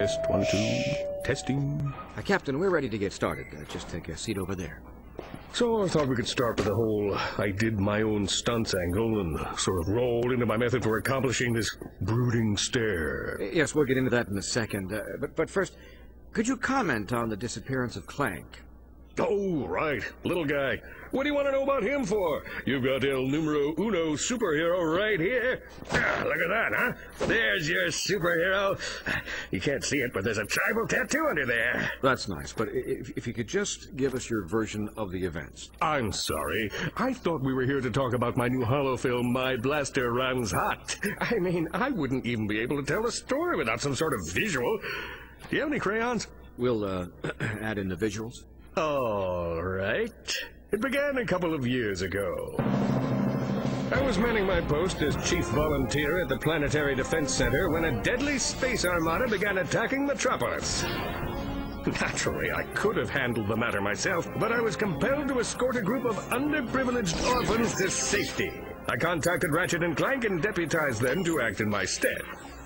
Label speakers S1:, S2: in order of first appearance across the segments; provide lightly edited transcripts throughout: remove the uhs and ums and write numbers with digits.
S1: Test 1, 2, testing.
S2: Captain, we're ready to get started. Just take a seat over there.
S1: So I thought we could start with the whole I did my own stunts angle and sort of roll into my method for accomplishing this brooding stare.
S2: Yes, we'll get into that in a second. But first, could you comment on the disappearance of Clank?
S1: Oh, right. Little guy. What do you want to know about him for? You've got El Numero Uno superhero right here. Ah, look at that, huh? There's your superhero. You can't see it, but there's a tribal tattoo under there.
S2: That's nice, but if you could just give us your version of the events.
S1: I'm sorry. I thought we were here to talk about my new holo film, My Blaster Runs Hot. I mean, I wouldn't even be able to tell a story without some sort of visual. Do you have any crayons?
S2: We'll add in the visuals.
S1: All right. It began a couple of years ago. I was manning my post as chief volunteer at the Planetary Defense Center when a deadly space armada began attacking Metropolis. Naturally, I could have handled the matter myself, but I was compelled to escort a group of underprivileged orphans to safety. I contacted Ratchet and Clank and deputized them to act in my stead.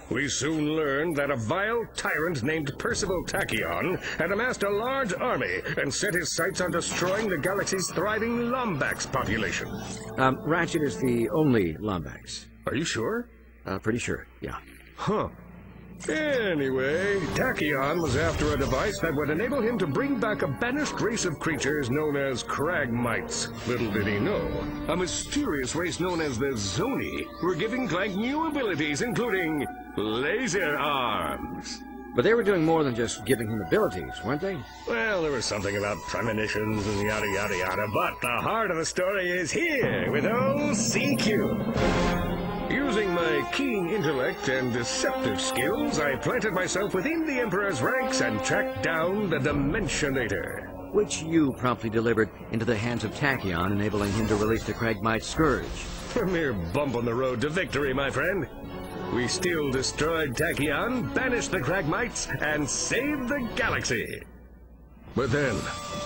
S1: We soon learned that a vile tyrant named Percival Tachyon had amassed a large army and set his sights on destroying the galaxy's thriving Lombax population.
S2: Ratchet is the only Lombax.
S1: Are you sure?
S2: Pretty sure, yeah.
S1: Huh. Anyway, Tachyon was after a device that would enable him to bring back a banished race of creatures known as Cragmites. Little did he know, a mysterious race known as the Zoni were giving Clank new abilities, including laser arms.
S2: But they were doing more than just giving him abilities, weren't they?
S1: Well, there was something about premonitions and yada yada yada, but the heart of the story is here with old CQ. Using my keen intellect and deceptive skills, I planted myself within the Emperor's ranks and tracked down the Dimensionator.
S2: Which you promptly delivered into the hands of Tachyon, enabling him to release the Cragmite Scourge.
S1: A mere bump on the road to victory, my friend. We still destroyed Tachyon, banished the Cragmites, and saved the galaxy. But then,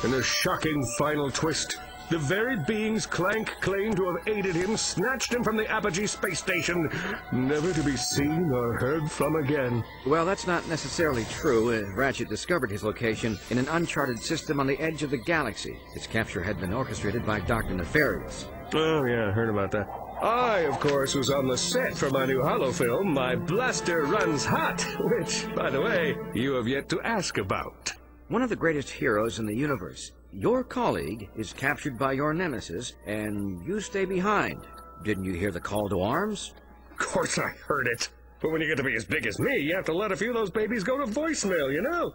S1: in a shocking final twist, the very beings Clank claimed to have aided him snatched him from the Apogee space station, never to be seen or heard from again.
S2: Well, that's not necessarily true. Ratchet discovered his location in an uncharted system on the edge of the galaxy. Its capture had been orchestrated by Dr. Nefarious.
S1: Oh, yeah, I heard about that. I, of course, was on the set for my new holo film, My Blaster Runs Hot, which, by the way, you have yet to ask about.
S2: One of the greatest heroes in the universe. Your colleague is captured by your nemesis, and you stay behind. Didn't you hear the call to arms?
S1: Of course I heard it. But when you get to be as big as me, you have to let a few of those babies go to voicemail, you know?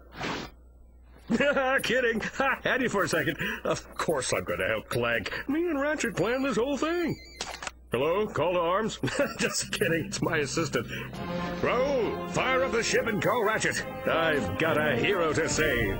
S1: Kidding. Had you for a second. Of course I'm going to help Clank. Me and Ratchet planned this whole thing. Hello? Call to arms? Just kidding. It's my assistant. Raoul, fire up the ship and call Ratchet. I've got a hero to save.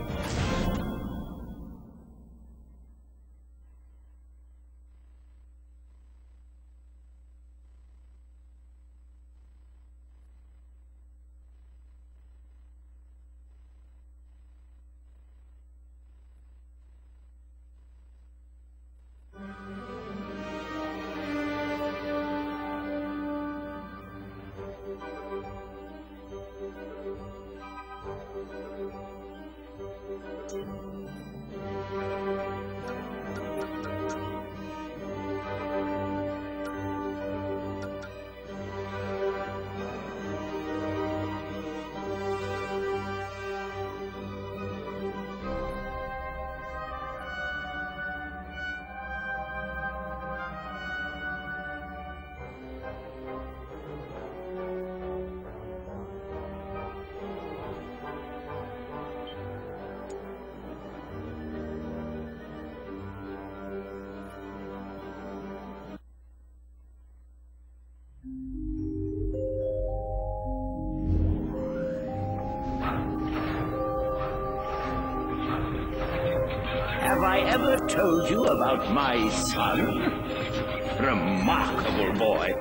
S3: Have I ever told you about my son? Remarkable boy.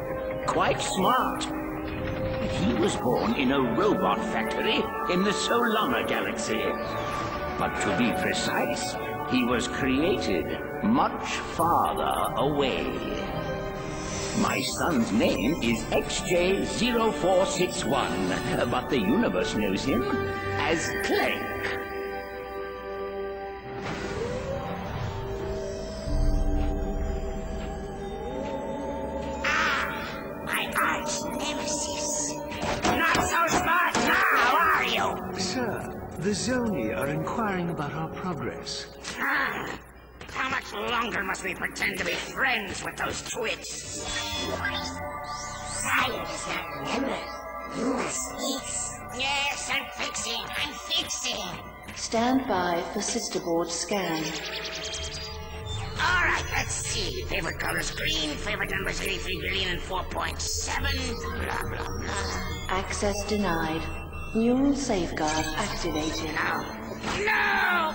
S3: Quite smart. He was born in a robot factory in the Solana galaxy. But to be precise, he was created much farther away. My son's name is XJ0461, but the universe knows him as Clank.
S4: My arch nemesis. Not so smart now, are you?
S5: Sir, the Zoni are inquiring about our progress.
S4: How much longer must we pretend to be friends with those twits? Sire does not remember. You must fix. Yes, I'm fixing.
S6: Stand by for sister board scan.
S4: All right, let's see. Favorite colors green, favorite numbers 83 billion and 4.7, blah, blah, blah.
S6: Access denied. Neural safeguard activated.
S4: No!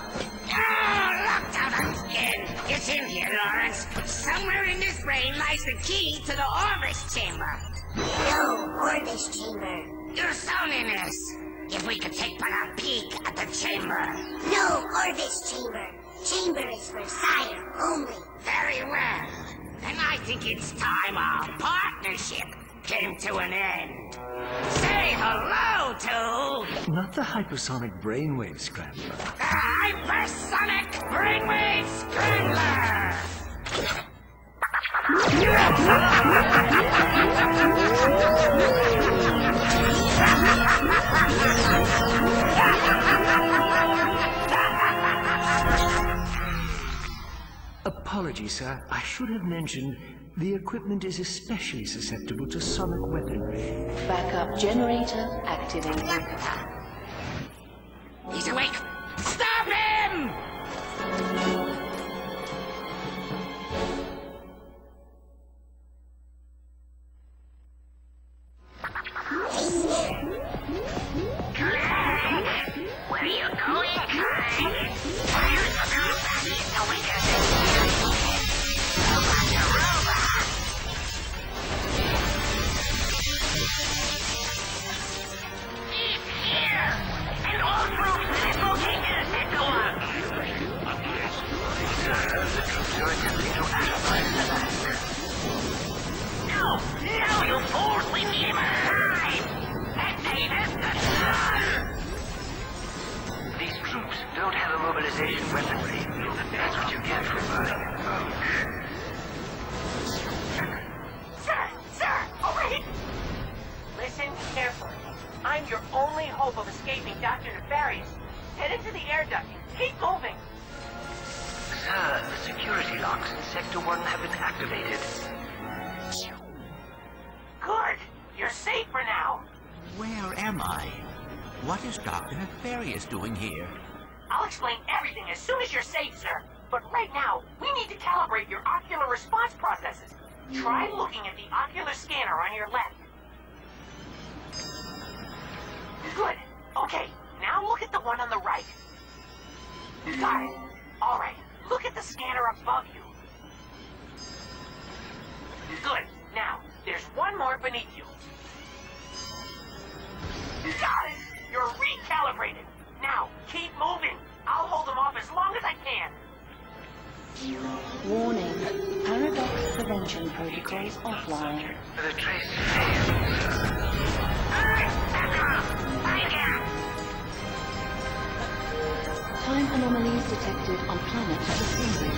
S4: Locked out again! It's in here, Lawrence. Somewhere in this brain lies the key to the Orbis chamber.
S7: No, Orbis chamber.
S4: Your soniness. If we could take but a peek at the chamber.
S7: No, Orbis chamber. Chamber is for Sire only.
S4: Very well. Then I think it's time our partnership came to an end. Say hello to...
S5: Not the hypersonic brainwave scrambler.
S4: the Hypersonic Brainwave Scrambler!
S5: Apologies, sir. I should have mentioned the equipment is especially susceptible to sonic weaponry.
S6: Backup generator activated.
S4: He's awake! Stop him!
S7: Where are you going, Clank? Are you supposed to be going to robot? He's here! And all troops in this location are set to work! Yes, sir, the troops are attempting to analyze the land. No, you fools, we need him alive! Activate the sun!
S8: These troops don't have a mobilization weaponry. That's what you get for buying a boat.
S9: Sir, wait! Listen carefully. I'm your only hope of escaping Dr. Nefarious. Head into the air duct. Keep moving.
S8: Sir, the security locks in Sector 1 have been activated.
S9: Good. You're safe for now.
S10: Where am I? What is Dr. Nefarious doing here?
S9: I'll explain everything as soon as you're safe, sir. But right now, we need to calibrate your ocular response processes. Try looking at the ocular scanner on your left. Good. Okay, now look at the one on the right. Got it. All right, look at the scanner above you. Good. Now, there's one more beneath you. Got it. You're recalibrated. Now, keep moving. I'll hold them off as long as I can.
S6: Warning. Paradox prevention protocols offline.
S8: The trace failed.
S6: Time anomalies detected on planet December.